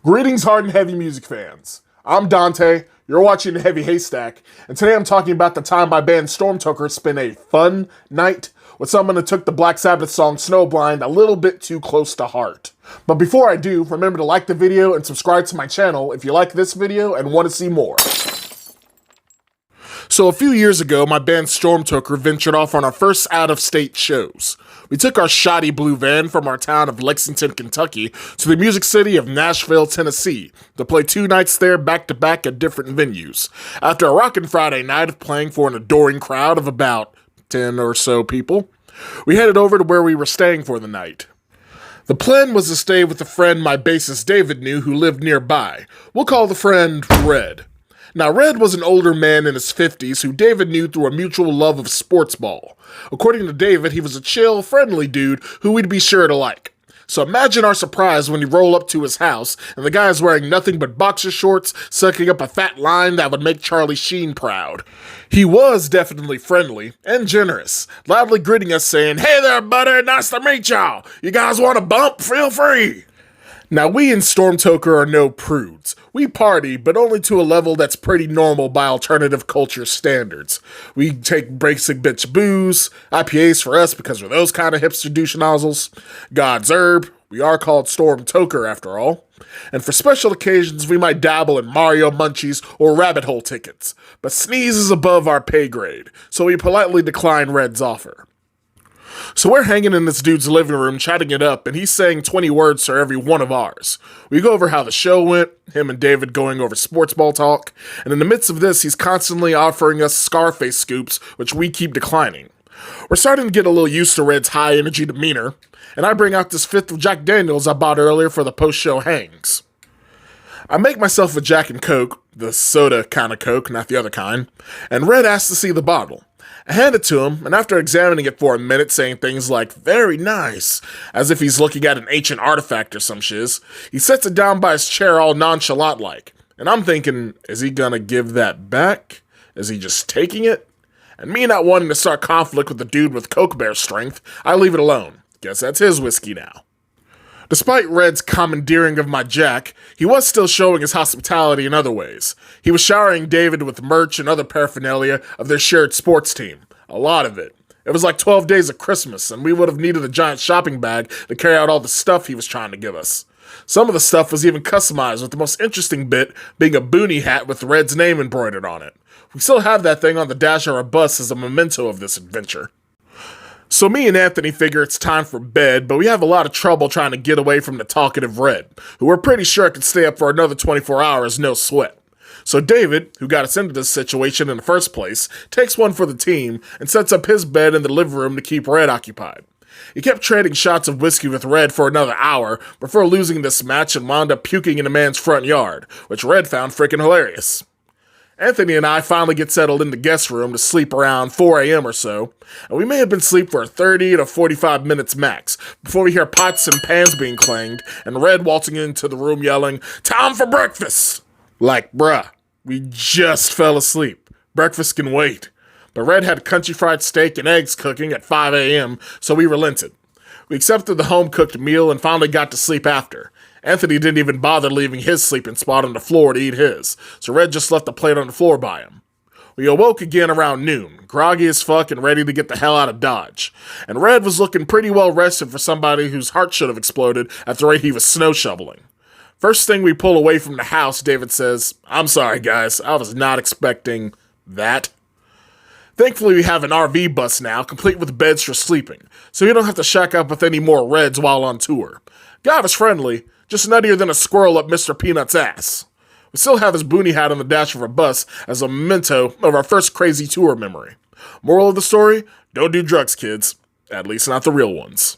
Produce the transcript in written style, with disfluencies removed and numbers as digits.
Greetings, hard and heavy music fans. I'm Dante, you're watching the Heavy Haystack, and today I'm talking about the time my band Stormtoker spent a fun night with someone who took the Black Sabbath song Snowblind a little bit too close to heart. But before I do, remember to like the video and subscribe to my channel if you like this video and want to see more. So a few years ago, my band Stormtoker ventured off on our first out-of-state shows. We took our shoddy blue van from our town of Lexington, Kentucky, to the music city of Nashville, Tennessee, to play 2 nights there back-to-back at different venues. After a rockin' Friday night of playing for an adoring crowd of about 10 or so people, we headed over to where we were staying for the night. The plan was to stay with a friend my bassist David knew who lived nearby. We'll call the friend Red. Now, Red was an older man in his 50s who David knew through a mutual love of sports ball. According to David, he was a chill, friendly dude who we'd be sure to like. So imagine our surprise when you roll up to his house and the guy is wearing nothing but boxer shorts, sucking up a fat line that would make Charlie Sheen proud. He was definitely friendly and generous, loudly greeting us saying, "Hey there, buddy, nice to meet y'all. You guys want a bump? Feel free." Now, we in Stormtoker are no prudes. We party, but only to a level that's pretty normal by alternative culture standards. We take basic bitch booze, IPAs for us because we're those kind of hipster douche nozzles, God's herb, we are called Stormtoker after all, and for special occasions we might dabble in Mario munchies or rabbit hole tickets, but sneeze is above our pay grade, so we politely decline Red's offer. So we're hanging in this dude's living room chatting it up, and he's saying 20 words for every one of ours. We go over how the show went, him and David going over sports ball talk, and in the midst of this, he's constantly offering us Scarface scoops, which we keep declining. We're starting to get a little used to Red's high-energy demeanor, and I bring out this 5th of Jack Daniels I bought earlier for the post-show hangs. I make myself a Jack and Coke, the soda kind of Coke, not the other kind, and Red asks to see the bottle. I hand it to him, and after examining it for a minute, saying things like, "Very nice," as if he's looking at an ancient artifact or some shiz, he sets it down by his chair all nonchalant-like. And I'm thinking, is he gonna give that back? Is he just taking it? And me not wanting to start conflict with the dude with Coke Bear strength, I leave it alone. Guess that's his whiskey now. Despite Red's commandeering of my Jack, he was still showing his hospitality in other ways. He was showering David with merch and other paraphernalia of their shared sports team. A lot of it. It was like 12 days of Christmas, and we would have needed a giant shopping bag to carry out all the stuff he was trying to give us. Some of the stuff was even customized, with the most interesting bit being a boonie hat with Red's name embroidered on it. We still have that thing on the dash of our bus as a memento of this adventure. So me and Anthony figure it's time for bed, but we have a lot of trouble trying to get away from the talkative Red, who we're pretty sure could stay up for another 24 hours, no sweat. So David, who got us into this situation in the first place, takes one for the team and sets up his bed in the living room to keep Red occupied. He kept trading shots of whiskey with Red for another hour before losing this match and wound up puking in a man's front yard, which Red found freaking hilarious. Anthony and I finally get settled in the guest room to sleep around 4 a.m. or so, and we may have been asleep for 30 to 45 minutes max, before we hear pots and pans being clanged, and Red waltzing into the room yelling, "Time for breakfast!" Like, bruh, we just fell asleep. Breakfast can wait. But Red had country fried steak and eggs cooking at 5 a.m., so we relented. We accepted the home-cooked meal and finally got to sleep after. Anthony didn't even bother leaving his sleeping spot on the floor to eat his, so Red just left the plate on the floor by him. We awoke again around noon, groggy as fuck and ready to get the hell out of Dodge. And Red was looking pretty well rested for somebody whose heart should have exploded at the rate he was snow shoveling. First thing we pull away from the house, David says, "I'm sorry guys, I was not expecting that." Thankfully, we have an RV bus now, complete with beds for sleeping, so we don't have to shack up with any more Reds while on tour. God was friendly, just nuttier than a squirrel up Mr. Peanut's ass. We still have his boonie hat on the dash of our bus as a memento of our first crazy tour memory. Moral of the story, don't do drugs, kids. At least not the real ones.